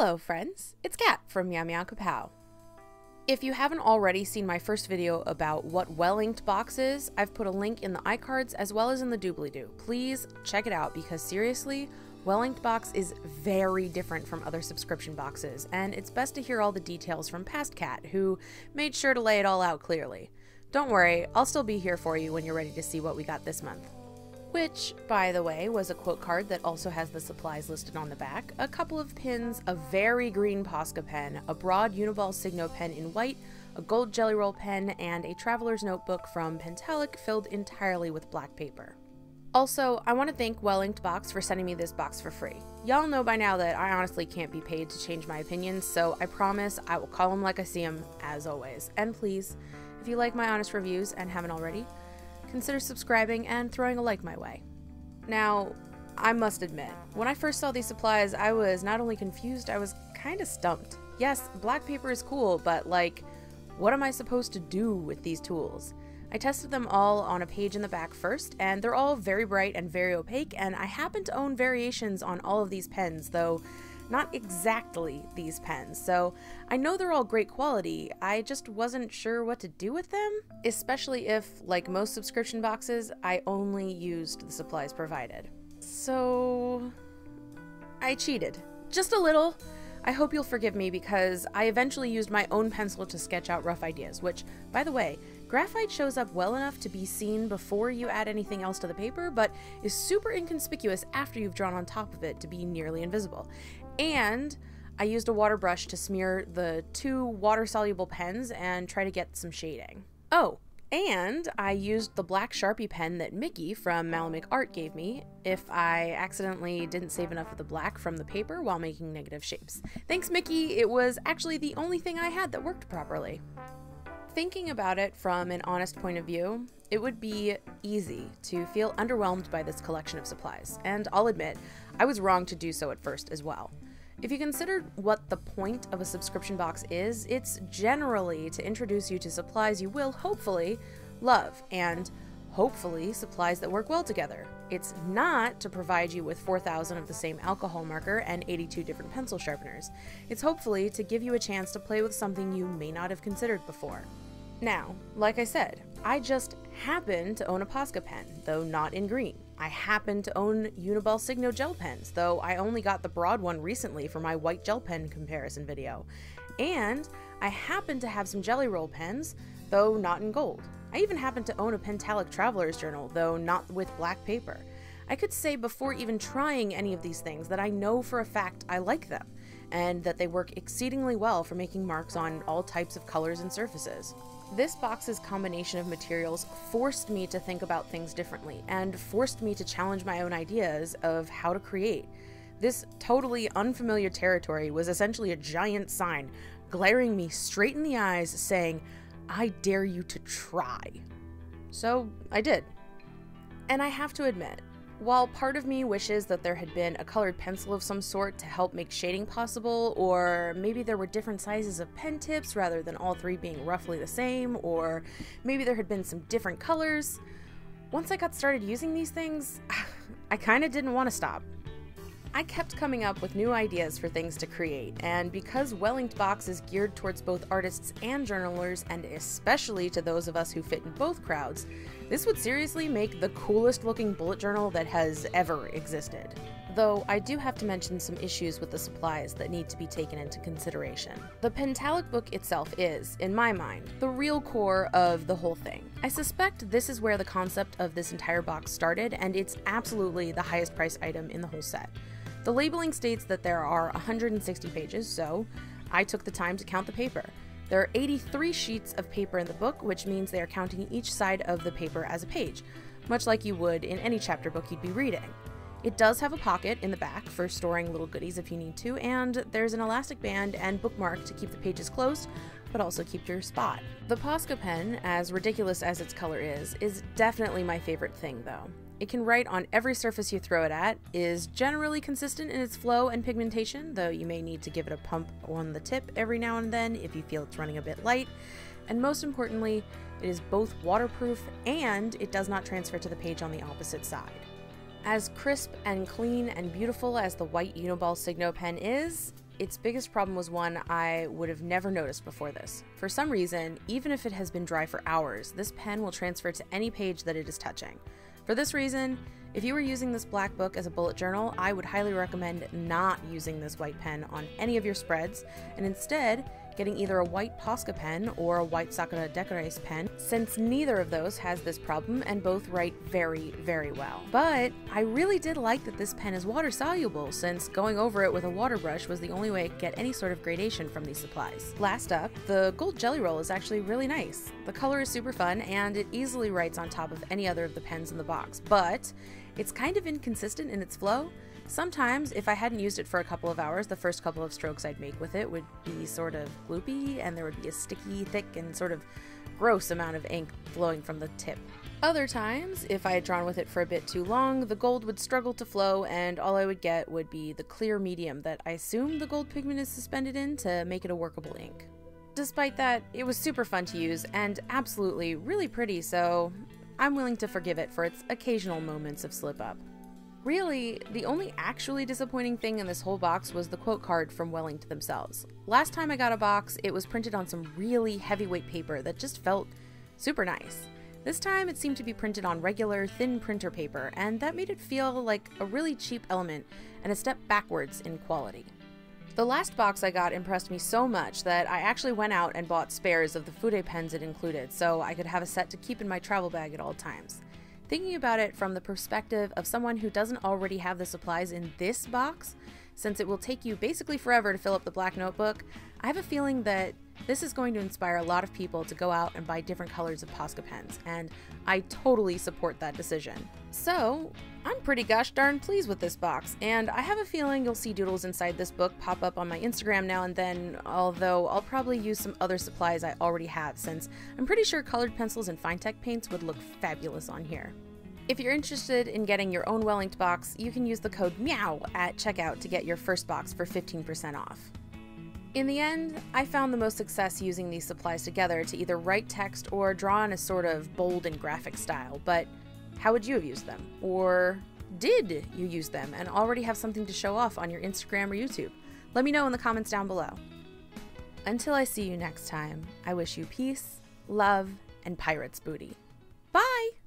Hello friends, it's Kat from Meow Kapow. If you haven't already seen my first video about what well-inked box is, I've put a link in the iCards as well as in the doobly-doo. Please check it out because seriously, well-inked box is very different from other subscription boxes, and it's best to hear all the details from past Kat, who made sure to lay it all out clearly. Don't worry, I'll still be here for you when you're ready to see what we got this month. Which, by the way, was a quote card that also has the supplies listed on the back, a couple of pins, a very green Posca pen, a broad Uniball Signo pen in white, a gold Jelly Roll pen, and a traveler's notebook from Pentalic filled entirely with black paper. Also, I want to thank Well Inked Box for sending me this box for free. Y'all know by now that I honestly can't be paid to change my opinions, so I promise I will call them like I see them, as always. And please, if you like my honest reviews and haven't already, consider subscribing and throwing a like my way. Now, I must admit, when I first saw these supplies, I was not only confused, I was kind of stumped. Yes, black paper is cool, but like, what am I supposed to do with these tools? I tested them all on a page in the back first, and they're all very bright and very opaque, and I happen to own variations on all of these pens, though not exactly these pens, so I know they're all great quality, I just wasn't sure what to do with them, especially if, like most subscription boxes, I only used the supplies provided. So I cheated. Just a little. I hope you'll forgive me because I eventually used my own pencil to sketch out rough ideas, which, by the way, graphite shows up well enough to be seen before you add anything else to the paper, but is super inconspicuous after you've drawn on top of it to be nearly invisible. And I used a water brush to smear the two water-soluble pens and try to get some shading. Oh, and I used the black Sharpie pen that Mickey from Malamic Art gave me if I accidentally didn't save enough of the black from the paper while making negative shapes. Thanks, Mickey! It was actually the only thing I had that worked properly. Thinking about it from an honest point of view, it would be easy to feel underwhelmed by this collection of supplies, and I'll admit, I was wrong to do so at first as well. If you consider what the point of a subscription box is, it's generally to introduce you to supplies you will, hopefully, love, and hopefully supplies that work well together. It's not to provide you with 4,000 of the same alcohol marker and 82 different pencil sharpeners. It's hopefully to give you a chance to play with something you may not have considered before. Now, like I said, I just happen to own a Posca pen, though not in green. I happen to own Uniball Signo gel pens, though I only got the broad one recently for my white gel pen comparison video. And I happen to have some Jelly Roll pens, though not in gold. I even happen to own a Pentalic Traveler's Journal, though not with black paper. I could say before even trying any of these things that I know for a fact I like them, and that they work exceedingly well for making marks on all types of colors and surfaces. This box's combination of materials forced me to think about things differently, and forced me to challenge my own ideas of how to create. This totally unfamiliar territory was essentially a giant sign, glaring me straight in the eyes saying, "I dare you to try." So I did. And I have to admit, while part of me wishes that there had been a colored pencil of some sort to help make shading possible, or maybe there were different sizes of pen tips rather than all three being roughly the same, or maybe there had been some different colors, once I got started using these things, I kinda didn't want to stop. I kept coming up with new ideas for things to create, and because Well Inked Box is geared towards both artists and journalers, and especially to those of us who fit in both crowds, this would seriously make the coolest looking bullet journal that has ever existed. Though I do have to mention some issues with the supplies that need to be taken into consideration. The Pentalic book itself is, in my mind, the real core of the whole thing. I suspect this is where the concept of this entire box started, and it's absolutely the highest priced item in the whole set. The labeling states that there are 160 pages, so I took the time to count the paper. There are 83 sheets of paper in the book, which means they are counting each side of the paper as a page, much like you would in any chapter book you'd be reading. It does have a pocket in the back for storing little goodies if you need to, and there's an elastic band and bookmark to keep the pages closed, but also keep your spot. The Posca pen, as ridiculous as its color is definitely my favorite thing though. It can write on every surface you throw it at, is generally consistent in its flow and pigmentation, though you may need to give it a pump on the tip every now and then if you feel it's running a bit light, and most importantly, it is both waterproof and it does not transfer to the page on the opposite side. As crisp and clean and beautiful as the white Uniball Signo pen is, its biggest problem was one I would have never noticed before this. For some reason, even if it has been dry for hours, this pen will transfer to any page that it is touching. For this reason, if you were using this black book as a bullet journal, I would highly recommend not using this white pen on any of your spreads, and instead getting either a white Posca pen or a white Sakura Decorace pen, since neither of those has this problem and both write very, very well. But I really did like that this pen is water soluble, since going over it with a water brush was the only way I could get any sort of gradation from these supplies. Last up, the gold jelly roll is actually really nice. The color is super fun and it easily writes on top of any other of the pens in the box, but it's kind of inconsistent in its flow. Sometimes, if I hadn't used it for a couple of hours, the first couple of strokes I'd make with it would be sort of gloopy, and there would be a sticky, thick, and sort of gross amount of ink flowing from the tip. Other times, if I had drawn with it for a bit too long, the gold would struggle to flow, and all I would get would be the clear medium that I assume the gold pigment is suspended in to make it a workable ink. Despite that, it was super fun to use, and absolutely really pretty, so I'm willing to forgive it for its occasional moments of slip-up. Really, the only actually disappointing thing in this whole box was the quote card from Wellington themselves. Last time I got a box, it was printed on some really heavyweight paper that just felt super nice. This time it seemed to be printed on regular, thin printer paper, and that made it feel like a really cheap element and a step backwards in quality. The last box I got impressed me so much that I actually went out and bought spares of the Fude pens it included so I could have a set to keep in my travel bag at all times. Thinking about it from the perspective of someone who doesn't already have the supplies in this box, since it will take you basically forever to fill up the black notebook, I have a feeling that this is going to inspire a lot of people to go out and buy different colors of Posca pens, and I totally support that decision. So, I'm pretty gosh darn pleased with this box, and I have a feeling you'll see doodles inside this book pop up on my Instagram now and then, although I'll probably use some other supplies I already have, since I'm pretty sure colored pencils and fine-tech paints would look fabulous on here. If you're interested in getting your own well-inked box, you can use the code MEOW at checkout to get your first box for 15% off. In the end, I found the most success using these supplies together to either write text or draw in a sort of bold and graphic style, but how would you have used them? Or did you use them and already have something to show off on your Instagram or YouTube? Let me know in the comments down below. Until I see you next time, I wish you peace, love, and pirate's booty. Bye!